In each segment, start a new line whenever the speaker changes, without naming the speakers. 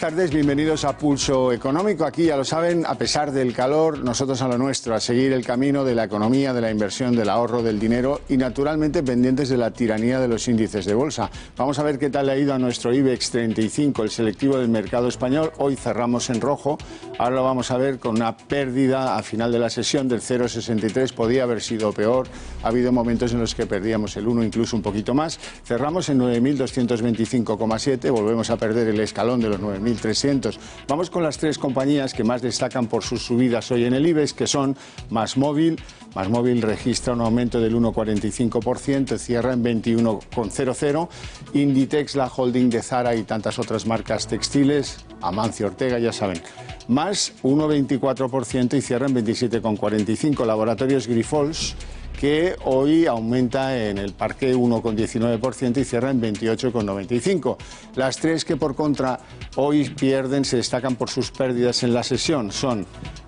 tardes, bienvenidos a Pulso Económico. Aquí, ya lo saben, a pesar del calor, nosotros a lo nuestro, a seguir el camino de la economía, de la inversión, del ahorro, del dinero y, naturalmente, pendientes de la tiranía de los índices de bolsa. Vamos a ver qué tal le ha ido a nuestro IBEX 35, el selectivo del mercado español. Hoy cerramos en rojo, ahora lo vamos a ver con una pérdida a final de la sesión del 0,63. Podía haber sido peor, ha habido momentos en los que perdíamos el 1, incluso un poquito más. Cerramos en 9.225,7, volvemos a perder el escalón de los 9.300. Vamos con las tres compañías que más destacan por sus subidas hoy en el IBEX, que son MásMóvil. MásMóvil registra un aumento del 1,45%, cierra en 21,00. Inditex, la holding de Zara y tantas otras marcas textiles. Amancio Ortega, ya saben. Más 1,24% y cierra en 27,45. Laboratorios Grifols, que hoy aumenta en el parque 1,19% y cierra en 28,95. Las tres que por contra hoy pierden, se destacan por sus pérdidas en la sesión, son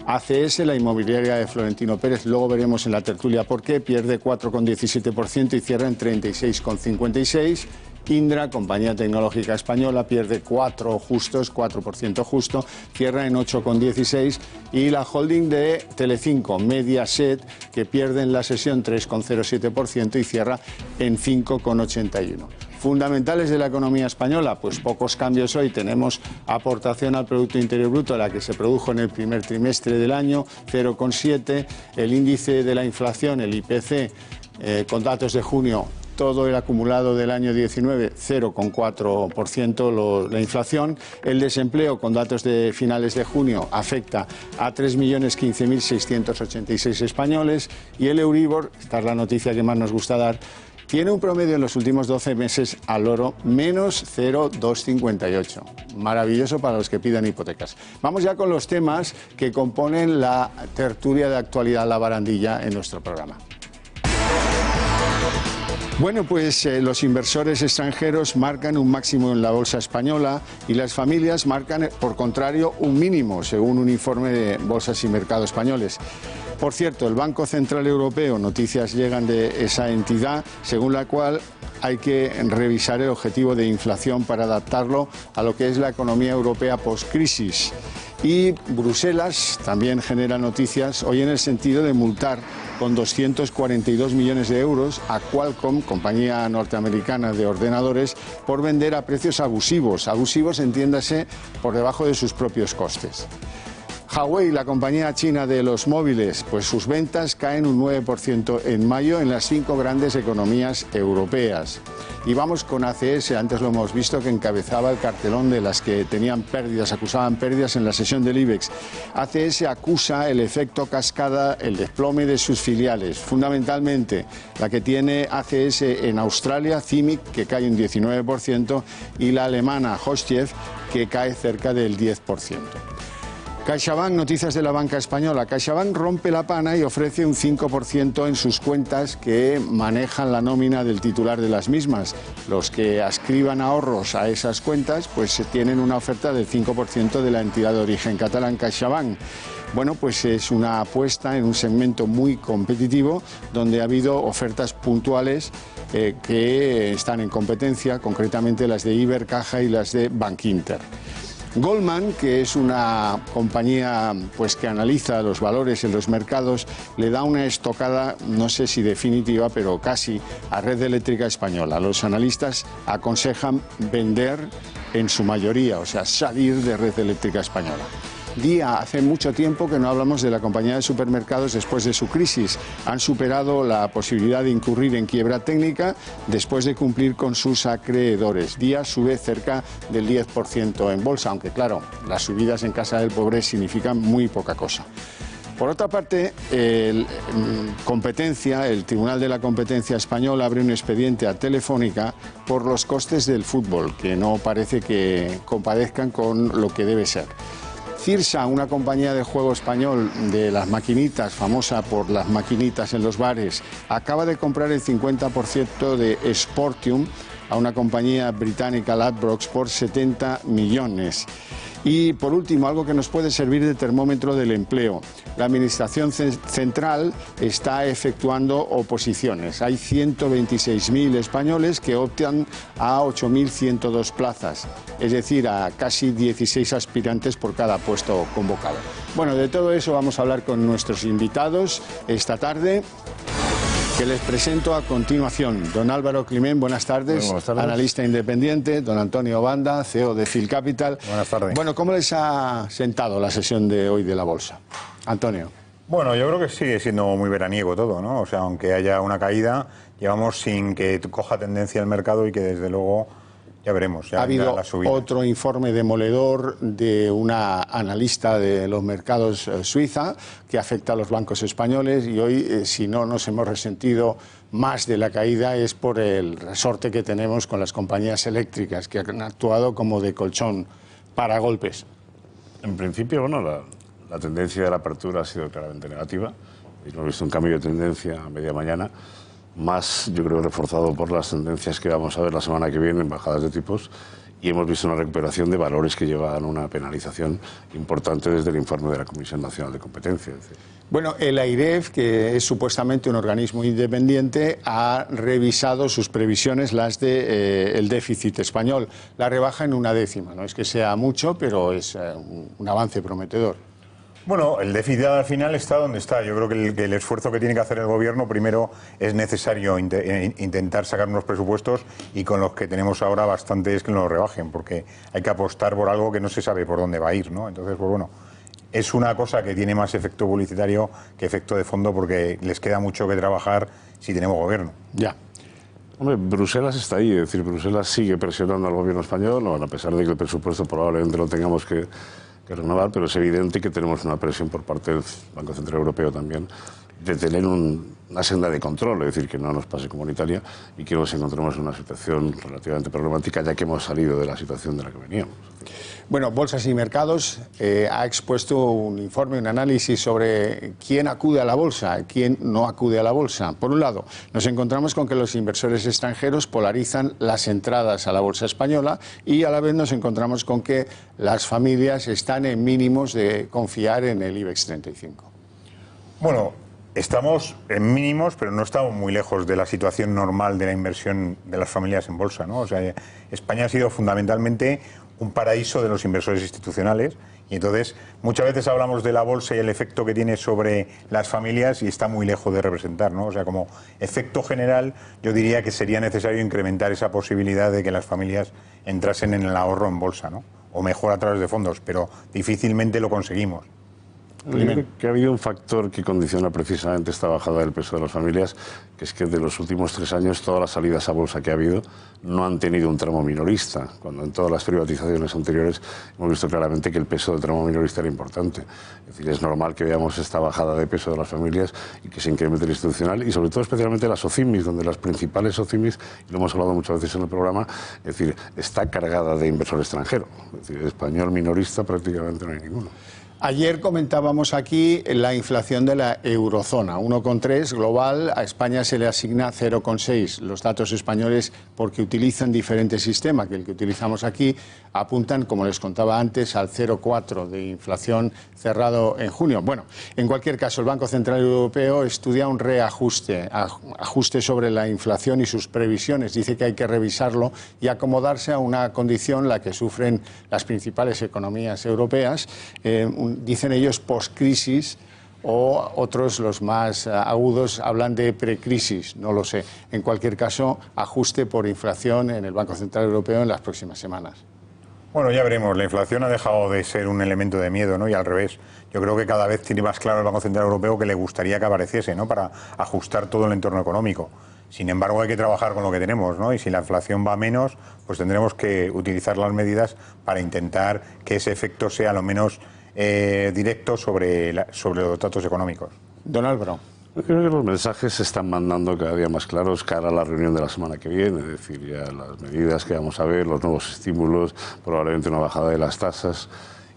ACS, la inmobiliaria de Florentino Pérez, luego veremos en la tertulia por qué, pierde 4,17% y cierra en 36,56%. Indra, compañía tecnológica española, pierde 4% justo, cierra en 8,16. Y la holding de Telecinco, Mediaset, que pierde en la sesión 3,07% y cierra en 5,81. Fundamentales de la economía española, pues pocos cambios hoy. Tenemos aportación al Producto Interior Bruto, la que se produjo en el primer trimestre del año, 0,7. El índice de la inflación, el IPC, con datos de junio, todo el acumulado del año 19, 0,4% la inflación. El desempleo, con datos de finales de junio, afecta a 3.015.686 españoles. Y el Euribor, esta es la noticia que más nos gusta dar, tiene un promedio en los últimos 12 meses al oro menos 0,258. Maravilloso para los que pidan hipotecas. Vamos ya con los temas que componen la tertulia de actualidad, la barandilla, en nuestro programa. Bueno, pues los inversores extranjeros marcan un máximo en la bolsa española y las familias marcan, por contrario, un mínimo, según un informe de Bolsas y Mercados españoles. Por cierto, el Banco Central Europeo, noticias llegan de esa entidad, según la cual hay que revisar el objetivo de inflación para adaptarlo a lo que es la economía europea post-crisis. Y Bruselas también genera noticias hoy en el sentido de multar con 242 millones de euros a Qualcomm, compañía norteamericana de ordenadores, por vender a precios abusivos. Abusivos, entiéndase, por debajo de sus propios costes. Huawei, la compañía china de los móviles, pues sus ventas caen un 9% en mayo en las 5 grandes economías europeas. Y vamos con ACS, antes lo hemos visto, que encabezaba el cartelón de las que tenían pérdidas, acusaban pérdidas en la sesión del IBEX. ACS acusa el efecto cascada, el desplome de sus filiales, fundamentalmente la que tiene ACS en Australia, CIMIC, que cae un 19%, y la alemana Hostchef, que cae cerca del 10%. CaixaBank, noticias de la banca española. CaixaBank rompe la pana y ofrece un 5% en sus cuentas que manejan la nómina del titular de las mismas. Los que adscriban ahorros a esas cuentas pues tienen una oferta del 5% de la entidad de origen catalán, CaixaBank. Bueno, pues es una apuesta en un segmento muy competitivo donde ha habido ofertas puntuales que están en competencia, concretamente las de Ibercaja y las de Bankinter. Goldman, que es una compañía pues que analiza los valores en los mercados, le da una estocada, no sé si definitiva, pero casi, a Red Eléctrica Española. Los analistas aconsejan vender en su mayoría, o sea, salir de Red Eléctrica Española. Día, hace mucho tiempo que no hablamos de la compañía de supermercados después de su crisis. Han superado la posibilidad de incurrir en quiebra técnica después de cumplir con sus acreedores. Día sube cerca del 10% en bolsa, aunque claro, las subidas en casa del pobre significan muy poca cosa. Por otra parte, el Tribunal de la Competencia Español abre un expediente a Telefónica por los costes del fútbol, que no parece que compadezcan con lo que debe ser. Cirsa, una compañía de juego español de las maquinitas, famosa por las maquinitas en los bares, acaba de comprar el 50% de Sportium a una compañía británica, Ladbrokes, por 70 millones. Y por último, algo que nos puede servir de termómetro del empleo. La Administración Central está efectuando oposiciones. Hay 126.000 españoles que optan a 8.102 plazas, es decir, a casi 16 aspirantes por cada puesto convocado. Bueno, de todo eso vamos a hablar con nuestros invitados esta tarde, que les presento a continuación. Don Álvaro Climent, buenas tardes, analista independiente. Don Antonio Banda, CEO de Phil Capital.
Buenas tardes.
Bueno, ¿cómo les ha sentado la sesión de hoy de la Bolsa? Antonio.
Bueno, yo creo que sigue siendo muy veraniego todo, ¿no? O sea, aunque haya una caída, llevamos sin que coja tendencia el mercado y que desde luego ya veremos. Ya
ha habido
la subida.
Otro informe demoledor de una analista de los mercados suiza que afecta a los bancos españoles y hoy, si no nos hemos resentido más de la caída, es por el resorte que tenemos con las compañías eléctricas que han actuado como de colchón para golpes.
En principio, bueno, la tendencia de la apertura ha sido claramente negativa. Hemos visto un cambio de tendencia a media mañana, más, yo creo, reforzado por las tendencias que vamos a ver la semana que viene en bajadas de tipos, y hemos visto una recuperación de valores que llevan una penalización importante desde el informe de la Comisión Nacional de Competencia.
Bueno, el AIREF, que es supuestamente un organismo independiente, ha revisado sus previsiones, las del déficit español. La rebaja en 1/10. No es que sea mucho, pero es un avance prometedor.
Bueno, el déficit al final está donde está. Yo creo que el esfuerzo que tiene que hacer el gobierno, primero es necesario intentar sacar unos presupuestos, y con los que tenemos ahora bastante es que nos rebajen, porque hay que apostar por algo que no se sabe por dónde va a ir, ¿no? Entonces, pues bueno, es una cosa que tiene más efecto publicitario que efecto de fondo, porque les queda mucho que trabajar si tenemos gobierno.
Ya.
Hombre, Bruselas está ahí, es decir, Bruselas sigue presionando al gobierno español, a pesar de que el presupuesto probablemente lo tengamos que renovar, pero es evidente que tenemos una presión por parte del Banco Central Europeo también de tener una senda de control, es decir, que no nos pase como en Italia y que nos encontremos en una situación relativamente problemática, ya que hemos salido de la situación de la que veníamos.
Bueno, Bolsas y Mercados ha expuesto un informe, un análisis sobre quién acude a la bolsa, quién no acude a la bolsa. Por un lado, nos encontramos con que los inversores extranjeros polarizan las entradas a la bolsa española, y a la vez nos encontramos con que las familias están en mínimos de confiar en el IBEX 35.
Bueno, estamos en mínimos, pero no estamos muy lejos de la situación normal de la inversión de las familias en bolsa, ¿no? O sea, España ha sido fundamentalmente un paraíso de los inversores institucionales, y entonces muchas veces hablamos de la bolsa y el efecto que tiene sobre las familias y está muy lejos de representar, ¿no? O sea, como efecto general, yo diría que sería necesario incrementar esa posibilidad de que las familias entrasen en el ahorro en bolsa, ¿no? O mejor a través de fondos, pero difícilmente lo conseguimos.
Yo creo que ha habido un factor que condiciona precisamente esta bajada del peso de las familias, que es que de los últimos 3 años todas las salidas a bolsa que ha habido no han tenido un tramo minorista, cuando en todas las privatizaciones anteriores hemos visto claramente que el peso del tramo minorista era importante. Es decir, es normal que veamos esta bajada de peso de las familias y que se incremente el institucional, y sobre todo especialmente las OCIMIs, donde las principales OCIMIs, y lo hemos hablado muchas veces en el programa, es decir, está cargada de inversor extranjero. Es decir, español minorista prácticamente no hay ninguno.
Ayer comentábamos aquí la inflación de la eurozona, 1,3 global, a España se le asigna 0,6. Los datos españoles, porque utilizan diferente sistema que el que utilizamos aquí, apuntan, como les contaba antes, al 0,4 de inflación cerrado en junio. Bueno, en cualquier caso, el Banco Central Europeo estudia un reajuste, ajuste sobre la inflación y sus previsiones. Dice que hay que revisarlo y acomodarse a una condición la que sufren las principales economías europeas, dicen ellos post-crisis, o otros, los más agudos, hablan de precrisis, no lo sé. En cualquier caso, ajuste por inflación en el Banco Central Europeo en las próximas semanas.
Bueno, ya veremos. La inflación ha dejado de ser un elemento de miedo, ¿no? Y al revés. Yo creo que cada vez tiene más claro el Banco Central Europeo que le gustaría que apareciese, ¿no? Para ajustar todo el entorno económico. Sin embargo, hay que trabajar con lo que tenemos, ¿no? Y si la inflación va a menos, pues tendremos que utilizar las medidas para intentar que ese efecto sea lo menos directo sobre los datos económicos.
Don Álvaro.
Yo creo que los mensajes se están mandando cada día más claros cara a la reunión de la semana que viene, es decir, ya las medidas que vamos a ver, los nuevos estímulos, probablemente una bajada de las tasas.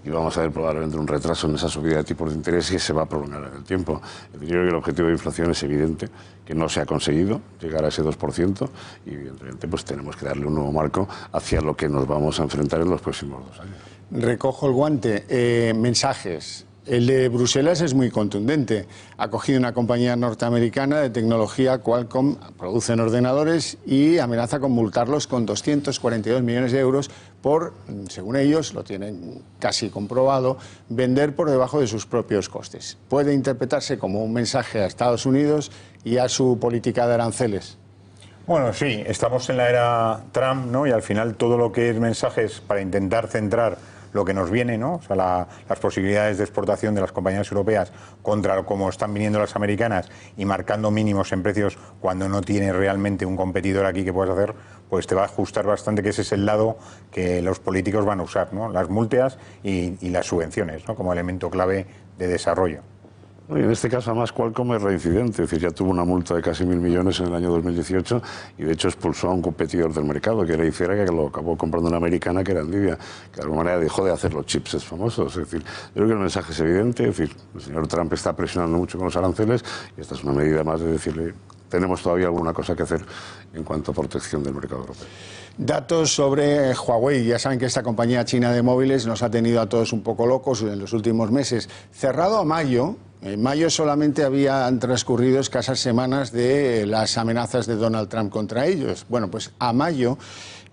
y vamos a ver probablemente un retraso en esa subida de tipos de interés que se va a prolongar en el tiempo. Yo creo que el objetivo de inflación es evidente, que no se ha conseguido llegar a ese 2% y evidentemente pues tenemos que darle un nuevo marco hacia lo que nos vamos a enfrentar en los próximos 2 años.
Recojo el guante. Mensajes. El de Bruselas es muy contundente. Ha cogido una compañía norteamericana de tecnología, Qualcomm, producen ordenadores y amenaza con multarlos con 242 millones de euros por, según ellos, lo tienen casi comprobado, vender por debajo de sus propios costes. Puede interpretarse como un mensaje a Estados Unidos y a su política de aranceles.
Bueno, sí, estamos en la era Trump, ¿no? Y al final todo lo que es mensajes para intentar centrar lo que nos viene, ¿no? O sea, las posibilidades de exportación de las compañías europeas contra cómo están viniendo las americanas y marcando mínimos en precios cuando no tienes realmente un competidor aquí que puedas hacer, pues te va a ajustar bastante, que ese es el lado que los políticos van a usar, ¿no? Las multas y las subvenciones, ¿no? Como elemento clave de desarrollo.
Y en este caso, además, Qualcomm es reincidente, es decir, ya tuvo una multa de casi 1.000 millones en el año 2018 y, de hecho, expulsó a un competidor del mercado, que era Icera, que lo acabó comprando una americana, que era Nvidia, que de alguna manera dejó de hacer los chips famosos. Es decir, yo creo que el mensaje es evidente, es decir, el señor Trump está presionando mucho con los aranceles y esta es una medida más de decirle, tenemos todavía alguna cosa que hacer en cuanto a protección del mercado europeo.
Datos sobre Huawei. Ya saben que esta compañía china de móviles nos ha tenido a todos un poco locos en los últimos meses. Cerrado a mayo, en mayo solamente habían transcurrido escasas semanas de las amenazas de Donald Trump contra ellos. Bueno, pues a mayo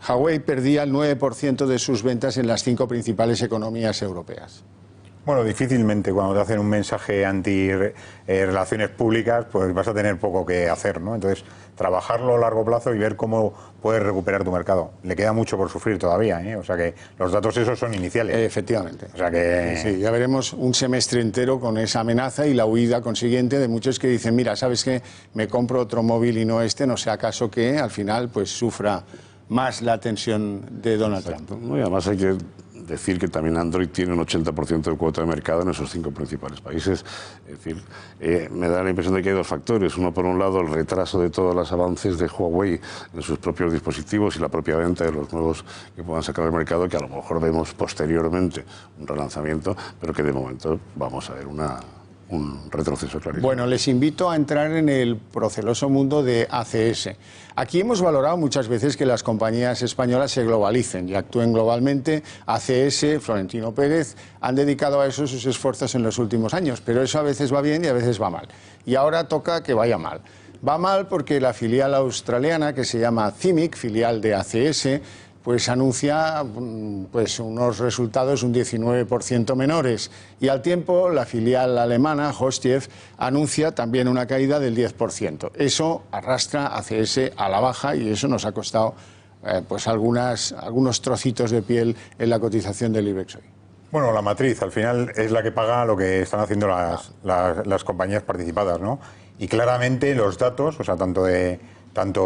Huawei perdía el 9% de sus ventas en las 5 principales economías europeas.
Bueno, difícilmente cuando te hacen un mensaje anti-relaciones públicas, pues vas a tener poco que hacer, ¿no? Entonces, trabajarlo a largo plazo y ver cómo puedes recuperar tu mercado. Le queda mucho por sufrir todavía, ¿eh? O sea que los datos esos son iniciales.
Efectivamente.
O sea que...
Sí, ya veremos un semestre entero con esa amenaza y la huida consiguiente de muchos que dicen, mira, ¿sabes qué? Me compro otro móvil y no este, no sea caso que al final pues sufra más la tensión de Donald Trump.
Y además hay que decir que también Android tiene un 80% de cuota de mercado en esos 5 principales países. Es decir, me da la impresión de que hay 2 factores. Uno, por un lado, el retraso de todos los avances de Huawei en sus propios dispositivos y la propia venta de los nuevos que puedan sacar al mercado, que a lo mejor vemos posteriormente un relanzamiento, pero que de momento vamos a ver un retroceso clarísimo.
Bueno, les invito a entrar en el proceloso mundo de ACS. Aquí hemos valorado muchas veces que las compañías españolas se globalicen y actúen globalmente. ACS, Florentino Pérez, han dedicado a eso sus esfuerzos en los últimos años, pero eso a veces va bien y a veces va mal. Y ahora toca que vaya mal. Va mal porque la filial australiana, que se llama CIMIC, filial de ACS, pues anuncia pues unos resultados un 19% menores. Y al tiempo, la filial alemana, Hostief, anuncia también una caída del 10%. Eso arrastra a ACS a la baja y eso nos ha costado pues algunos trocitos de piel en la cotización del IBEX hoy.
Bueno, la matriz al final es la que paga lo que están haciendo las compañías participadas, ¿no? Y claramente los datos, o sea, tanto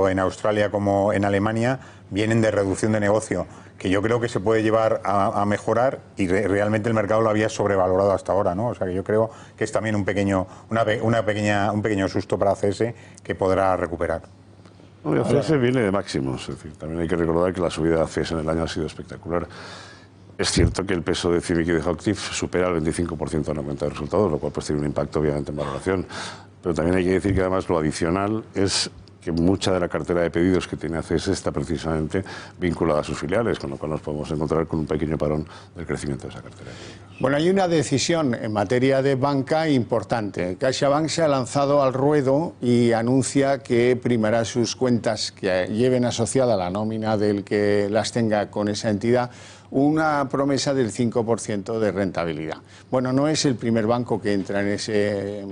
en Australia como en Alemania, vienen de reducción de negocio, que yo creo que se puede llevar a mejorar y realmente el mercado lo había sobrevalorado hasta ahora, ¿no? O sea que yo creo que es también un pequeño susto para ACS que podrá recuperar.
No, ACS viene de máximos, es decir, también hay que recordar que la subida de ACS en el año ha sido espectacular. Es cierto que el peso de CIMIC y de Hochtief supera el 25% en la cuenta de resultados, lo cual pues tiene un impacto obviamente en valoración, pero también hay que decir que además lo adicional es que mucha de la cartera de pedidos que tiene ACS está precisamente vinculada a sus filiales, con lo cual nos podemos encontrar con un pequeño parón del crecimiento de esa cartera de pedidos.
Bueno, hay una decisión en materia de banca importante. CaixaBank se ha lanzado al ruedo y anuncia que primará sus cuentas que lleven asociada la nómina del que las tenga con esa entidad una promesa del 5% de rentabilidad. Bueno, no es el primer banco que entra en ese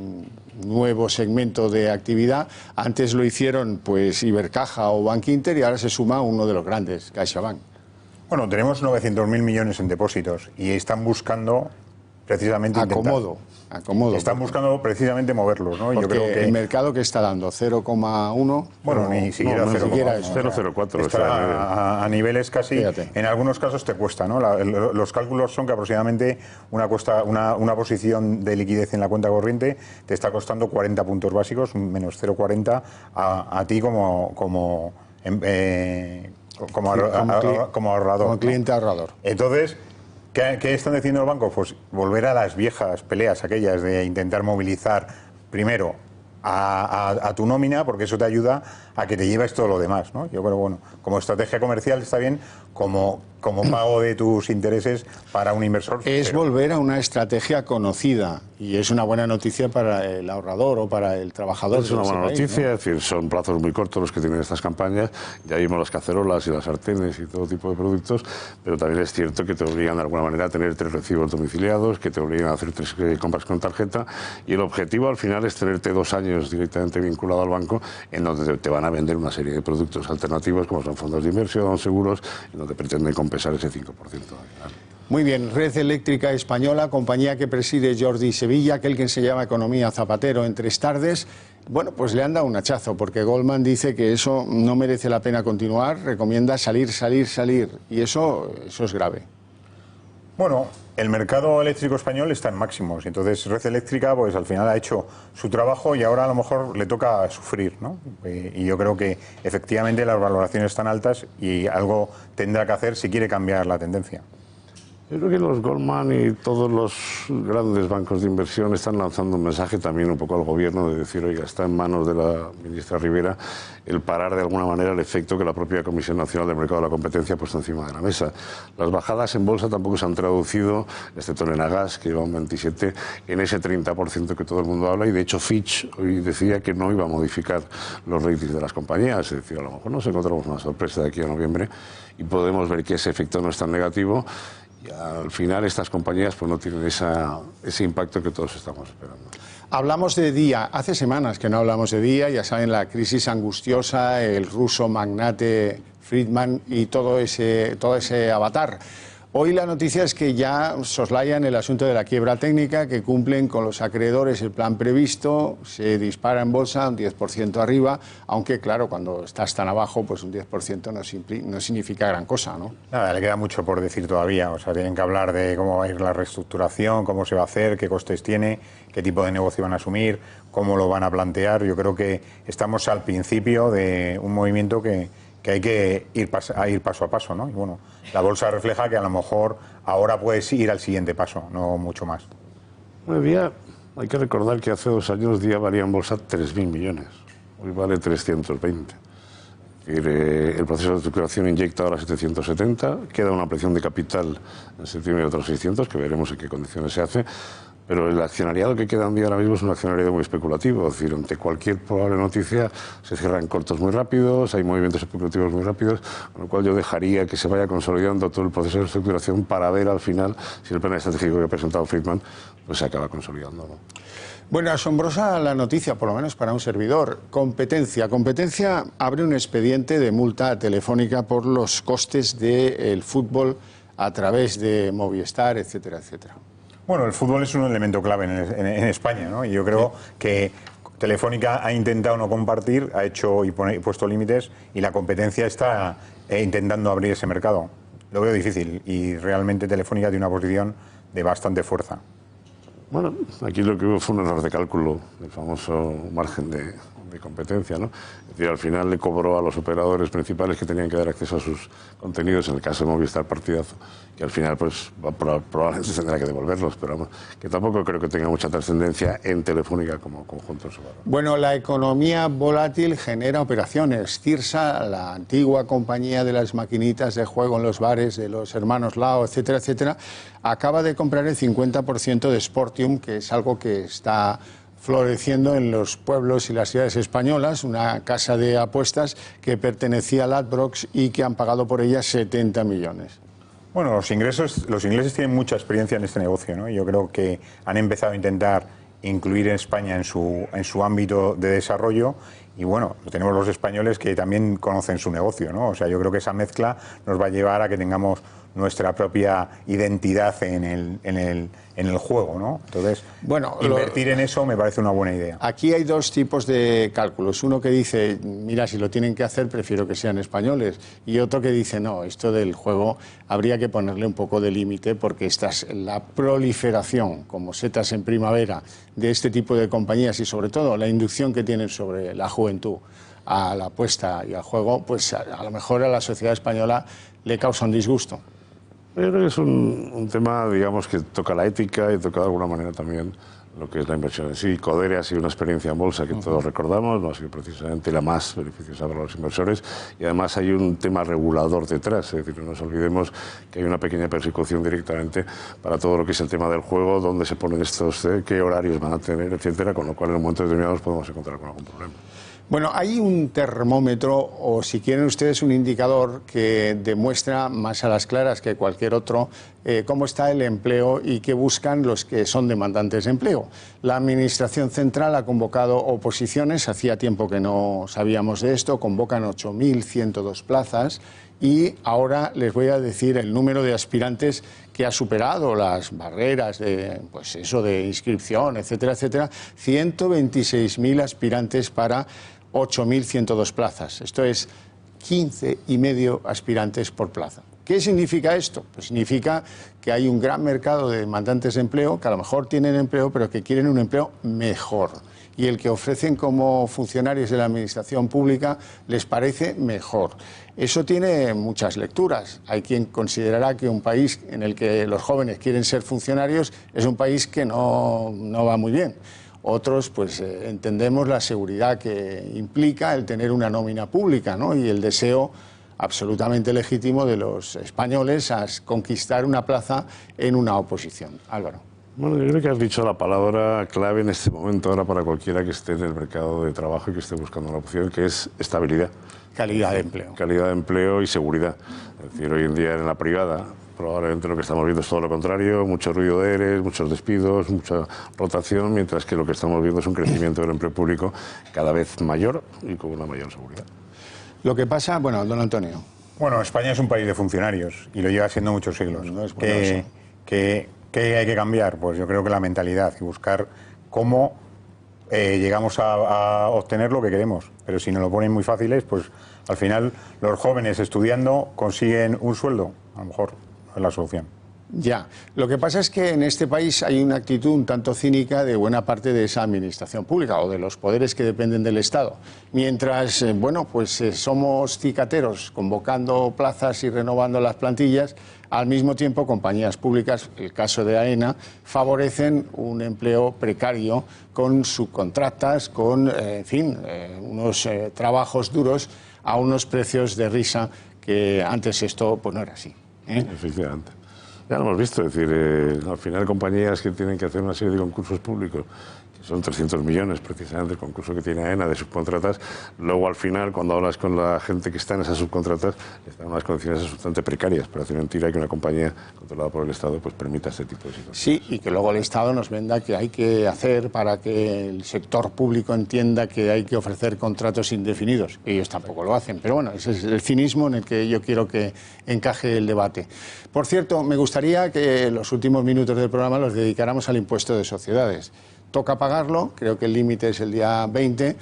nuevo segmento de actividad. Antes lo hicieron pues Ibercaja o Bankinter y ahora se suma uno de los grandes, CaixaBank.
Bueno, tenemos 900.000 millones en depósitos y están buscando precisamente
acomodo.
Están buscando precisamente moverlos, ¿no?
Porque
yo creo que
el mercado que está dando 0,1.
Bueno, ni siquiera
0,4.
Está a niveles casi.
Fíjate.
En algunos casos te cuesta, ¿no? Los cálculos son que aproximadamente una posición de liquidez en la cuenta corriente te está costando 40 puntos básicos, menos 0,40 a ti como ahorrador.
Como cliente ahorrador.
Entonces, ¿Qué están diciendo los bancos? Pues volver a las viejas peleas, aquellas de intentar movilizar primero a tu nómina, porque eso te ayuda a que te lleves todo lo demás, ¿no? Yo creo, bueno, como estrategia comercial está bien, como pago de tus intereses para un inversor.
Es volver a una estrategia conocida y es una buena noticia para el ahorrador o para el trabajador.
Es una buena noticia, ¿no? Es decir, son plazos muy cortos los que tienen estas campañas. Ya vimos las cacerolas y las sartenes y todo tipo de productos, pero también es cierto que te obligan de alguna manera a tener 3 recibos domiciliados, que te obligan a hacer 3 compras con tarjeta, y el objetivo al final es tenerte 2 años directamente vinculado al banco, en donde te van a vender una serie de productos alternativos como son fondos de inversión, seguros, en donde pretenden compensar ese 5%.
Muy bien, Red Eléctrica Española, compañía que preside Jordi Sevilla, aquel que enseñaba economía Zapatero en 3 tardes. Bueno, pues le han dado un hachazo, porque Goldman dice que eso no merece la pena continuar, recomienda salir, y eso es grave.
Bueno, el mercado eléctrico español está en máximos, entonces Red Eléctrica pues al final ha hecho su trabajo y ahora a lo mejor le toca sufrir, ¿no? Y yo creo que efectivamente las valoraciones están altas y algo tendrá que hacer si quiere cambiar la tendencia.
Yo creo que los Goldman y todos los grandes bancos de inversión están lanzando un mensaje también un poco al gobierno de decir, oiga, está en manos de la ministra Rivera el parar de alguna manera el efecto que la propia Comisión Nacional del Mercado de la Competencia ha puesto encima de la mesa. Las bajadas en bolsa tampoco se han traducido, excepto en Enagas, que lleva un 27%, en ese 30% que todo el mundo habla, y de hecho Fitch hoy decía que no iba a modificar los ratings de las compañías, es decir, a lo mejor nos encontramos una sorpresa de aquí a noviembre y podemos ver que ese efecto no es tan negativo. Y al final estas compañías pues no tienen ese impacto que todos estamos esperando.
Hablamos de Día, hace semanas que no hablamos de Día, ya saben, la crisis angustiosa, el ruso magnate Friedman y todo ese avatar. Hoy la noticia es que ya soslayan el asunto de la quiebra técnica, que cumplen con los acreedores el plan previsto, se dispara en bolsa un 10% arriba, aunque claro, cuando estás tan abajo, pues un 10% no significa gran cosa, ¿no?
Nada, le queda mucho por decir todavía, o sea, tienen que hablar de cómo va a ir la reestructuración, cómo se va a hacer, qué costes tiene, qué tipo de negocio van a asumir, cómo lo van a plantear. Yo creo que estamos al principio de un movimiento que hay que ir paso a paso, ¿no? Y bueno, la bolsa refleja que a lo mejor ahora puedes ir al siguiente paso, no mucho más.
Bueno, Día, hay que recordar que hace 2 años Día valía en bolsa 3.000 millones, hoy vale 320. Es decir, el proceso de reestructuración inyecta ahora 770, queda una presión de capital en septiembre de otros 600, que veremos en qué condiciones se hace. Pero el accionariado que queda en Día ahora mismo es un accionariado muy especulativo, es decir, ante cualquier probable noticia se cierran cortos muy rápidos, hay movimientos especulativos muy rápidos, con lo cual yo dejaría que se vaya consolidando todo el proceso de reestructuración para ver al final si el plan estratégico que ha presentado Friedman pues se acaba consolidando, ¿no?
Bueno, asombrosa la noticia, por lo menos para un servidor. Competencia abre un expediente de multa telefónica por los costes del fútbol a través de Movistar, etcétera, etcétera.
Bueno, el fútbol es un elemento clave en España, ¿no? Y yo creo que Telefónica ha intentado no compartir, ha hecho y puesto límites, y la competencia está intentando abrir ese mercado. Lo veo difícil y realmente Telefónica tiene una posición de bastante fuerza.
Bueno, aquí lo que hubo fue un error de cálculo, el famoso margen de competencia, ¿no? Es decir, al final le cobró a los operadores principales que tenían que dar acceso a sus contenidos, en el caso de Movistar Partidazo, que al final pues probablemente tendrá que devolverlos, pero vamos, que tampoco creo que tenga mucha trascendencia en Telefónica como conjunto.
Bueno, la economía volátil genera operaciones. Cirsa, la antigua compañía de las maquinitas de juego en los bares de los hermanos Lao, etcétera, etcétera, acaba de comprar el 50% de Sportium, que es algo que está floreciendo en los pueblos y las ciudades españolas, una casa de apuestas que pertenecía a Ladbrokes y que han pagado por ella 70 millones.
Bueno, los ingleses tienen mucha experiencia en este negocio, ¿no? Yo creo que han empezado a intentar incluir en España en su ámbito de desarrollo, y bueno, tenemos los españoles que también conocen su negocio, ¿no? O sea, yo creo que esa mezcla nos va a llevar a que tengamos nuestra propia identidad en el juego, ¿no? Entonces, bueno, invertir en eso me parece una buena idea.
Aquí hay 2 tipos de cálculos. Uno que dice, mira, si lo tienen que hacer, prefiero que sean españoles. Y otro que dice, no, esto del juego habría que ponerle un poco de límite, porque la proliferación, como setas en primavera, de este tipo de compañías y sobre todo la inducción que tienen sobre la juventud a la apuesta y al juego, pues a lo mejor a la sociedad española le causa un disgusto.
Yo creo que es un tema, digamos, que toca la ética y toca de alguna manera también lo que es la inversión en sí. Codere ha sido una experiencia en bolsa que todos recordamos, no ha sido precisamente la más beneficiosa para los inversores, y además hay un tema regulador detrás, es decir, no nos olvidemos que hay una pequeña persecución directamente para todo lo que es el tema del juego, dónde se ponen estos, qué horarios van a tener, etcétera, con lo cual en un momento determinado nos podemos encontrar con algún problema.
Bueno, hay un termómetro, o si quieren ustedes un indicador que demuestra más a las claras que cualquier otro cómo está el empleo y qué buscan los que son demandantes de empleo. La Administración Central ha convocado oposiciones, hacía tiempo que no sabíamos de esto, convocan 8.102 plazas y ahora les voy a decir el número de aspirantes que ha superado las barreras de, pues eso, de inscripción, etcétera, etcétera. 126.000 aspirantes para 8.102 plazas. Esto es 15,5 aspirantes por plaza. ¿Qué significa esto? Pues significa que hay un gran mercado de demandantes de empleo que a lo mejor tienen empleo, pero que quieren un empleo mejor. Y el que ofrecen como funcionarios de la administración pública les parece mejor. Eso tiene muchas lecturas. Hay quien considerará que un país en el que los jóvenes quieren ser funcionarios es un país que no va muy bien. Otros, pues entendemos la seguridad que implica el tener una nómina pública, ¿no? Y el deseo absolutamente legítimo de los españoles a conquistar una plaza en una oposición. Álvaro.
Bueno, yo creo que has dicho la palabra clave en este momento ahora para cualquiera que esté en el mercado de trabajo y que esté buscando una opción, que es estabilidad.
Calidad de empleo.
Calidad de empleo y seguridad. Es decir, hoy en día en la privada probablemente lo que estamos viendo es todo lo contrario, mucho ruido de ERES, muchos despidos, mucha rotación, mientras que lo que estamos viendo es un crecimiento del empleo público cada vez mayor y con una mayor seguridad.
Lo que pasa, bueno, don Antonio.
Bueno, España es un país de funcionarios y lo lleva siendo muchos siglos.
No es
¿Qué hay que cambiar? Pues yo creo que la mentalidad y buscar cómo llegamos a obtener lo que queremos. Pero si nos lo ponen muy fáciles, pues al final los jóvenes estudiando consiguen un sueldo. A lo mejor no es la solución.
Ya, lo que pasa es que en este país hay una actitud un tanto cínica de buena parte de esa administración pública o de los poderes que dependen del Estado. Mientras, somos cicateros convocando plazas y renovando las plantillas, al mismo tiempo compañías públicas, el caso de AENA, favorecen un empleo precario con subcontratas, con, unos trabajos duros a unos precios de risa que antes esto pues no era así.
Efectivamente. Ya lo hemos visto, es decir, al final compañías que tienen que hacer una serie de concursos públicos, que son 300 millones precisamente el concurso que tiene AENA de subcontratas, luego al final cuando hablas con la gente que está en esas subcontratas, están en unas condiciones absolutamente precarias, pero hace mentira que una compañía controlada por el Estado pues permita este tipo de situaciones.
Sí, y que luego el Estado nos venda que hay que hacer para que el sector público entienda que hay que ofrecer contratos indefinidos. Ellos tampoco lo hacen, pero bueno, ese es el cinismo en el que yo quiero que encaje el debate. Por cierto, me gustaría que los últimos minutos del programa los dedicáramos al impuesto de sociedades. Toca pagarlo, creo que el límite es el día 20,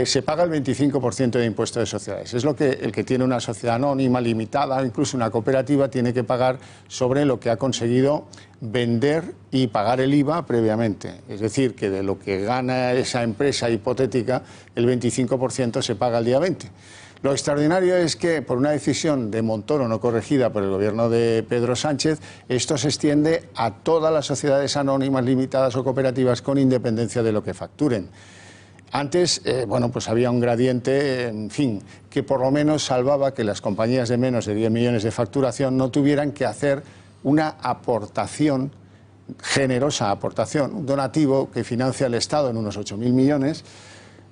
se paga el 25% de impuesto de sociedades. Es lo que el que tiene una sociedad anónima, limitada, incluso una cooperativa, tiene que pagar sobre lo que ha conseguido vender y pagar el IVA previamente. Es decir, que de lo que gana esa empresa hipotética, el 25% se paga el día 20. Lo extraordinario es que, por una decisión de Montoro no corregida por el gobierno de Pedro Sánchez, esto se extiende a todas las sociedades anónimas, limitadas o cooperativas con independencia de lo que facturen. Antes, pues había un gradiente, en fin, que por lo menos salvaba que las compañías de menos de 10 millones de facturación no tuvieran que hacer una aportación, generosa aportación, un donativo que financia el Estado en unos 8.000 millones,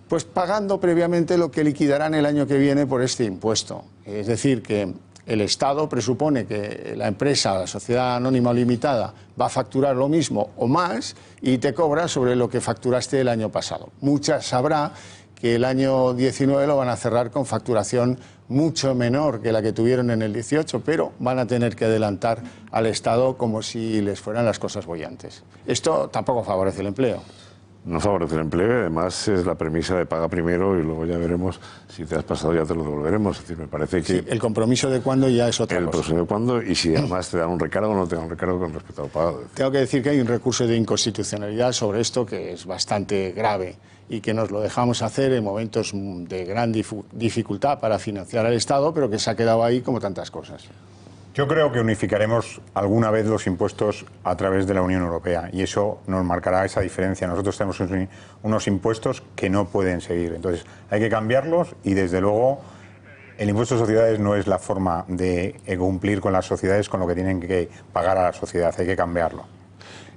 pues pagando previamente lo que liquidarán el año que viene por este impuesto. Es decir, que el Estado presupone que la empresa, la sociedad anónima o limitada, va a facturar lo mismo o más y te cobra sobre lo que facturaste el año pasado. Muchas sabrá que el año 19 lo van a cerrar con facturación mucho menor que la que tuvieron en el 18, pero van a tener que adelantar al Estado como si les fueran las cosas bollantes. Esto tampoco favorece el empleo.
No favorece el empleo, además es la premisa de paga primero y luego ya veremos si te has pasado ya te lo devolveremos. Es decir, me parece que...
Sí, el compromiso de cuándo ya es otra cosa.
El compromiso de cuándo y si además te dan un recargo o no te dan un recargo con respecto al pagado.
Tengo que decir que hay un recurso de inconstitucionalidad sobre esto que es bastante grave y que nos lo dejamos hacer en momentos de gran dificultad para financiar al Estado, pero que se ha quedado ahí como tantas cosas.
Yo creo que unificaremos alguna vez los impuestos a través de la Unión Europea y eso nos marcará esa diferencia. Nosotros tenemos unos impuestos que no pueden seguir, entonces hay que cambiarlos y desde luego el impuesto de sociedades no es la forma de cumplir con las sociedades con lo que tienen que pagar a la sociedad, hay que cambiarlo.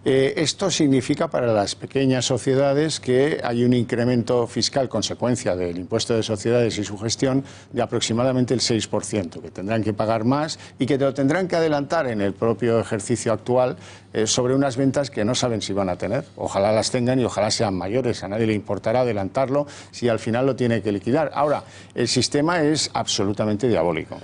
Esto significa para las pequeñas sociedades que hay un incremento fiscal consecuencia del impuesto de sociedades y su gestión de aproximadamente el 6%, que tendrán que pagar más y que lo tendrán que adelantar en el propio ejercicio actual sobre unas ventas que no saben si van a tener. Ojalá las tengan y ojalá sean mayores. A nadie le importará adelantarlo si al final lo tiene que liquidar. Ahora, el sistema es absolutamente diabólico.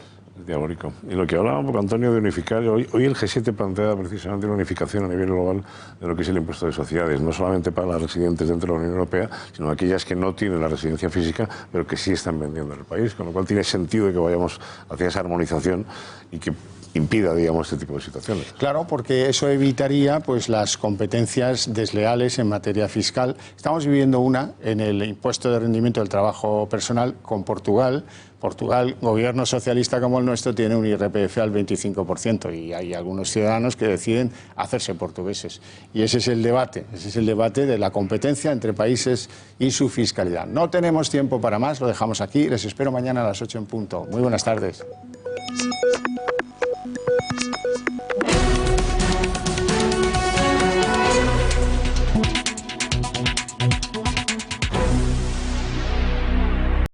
Diabólico. Y lo que hablaba un poco Antonio de unificar, hoy el G7 plantea precisamente una unificación a nivel global de lo que es el impuesto de sociedades, no solamente para las residentes dentro de la Unión Europea, sino aquellas que no tienen la residencia física, pero que sí están vendiendo en el país, con lo cual tiene sentido de que vayamos hacia esa armonización y que impida, digamos, este tipo de situaciones.
Claro, porque eso evitaría pues las competencias desleales en materia fiscal. Estamos viviendo una en el impuesto de rendimiento del trabajo personal con Portugal. Portugal, gobierno socialista como el nuestro, tiene un IRPF al 25% y hay algunos ciudadanos que deciden hacerse portugueses. Y ese es el debate de la competencia entre países y su fiscalidad. No tenemos tiempo para más, lo dejamos aquí. Les espero mañana a las 8 en punto. Muy buenas tardes.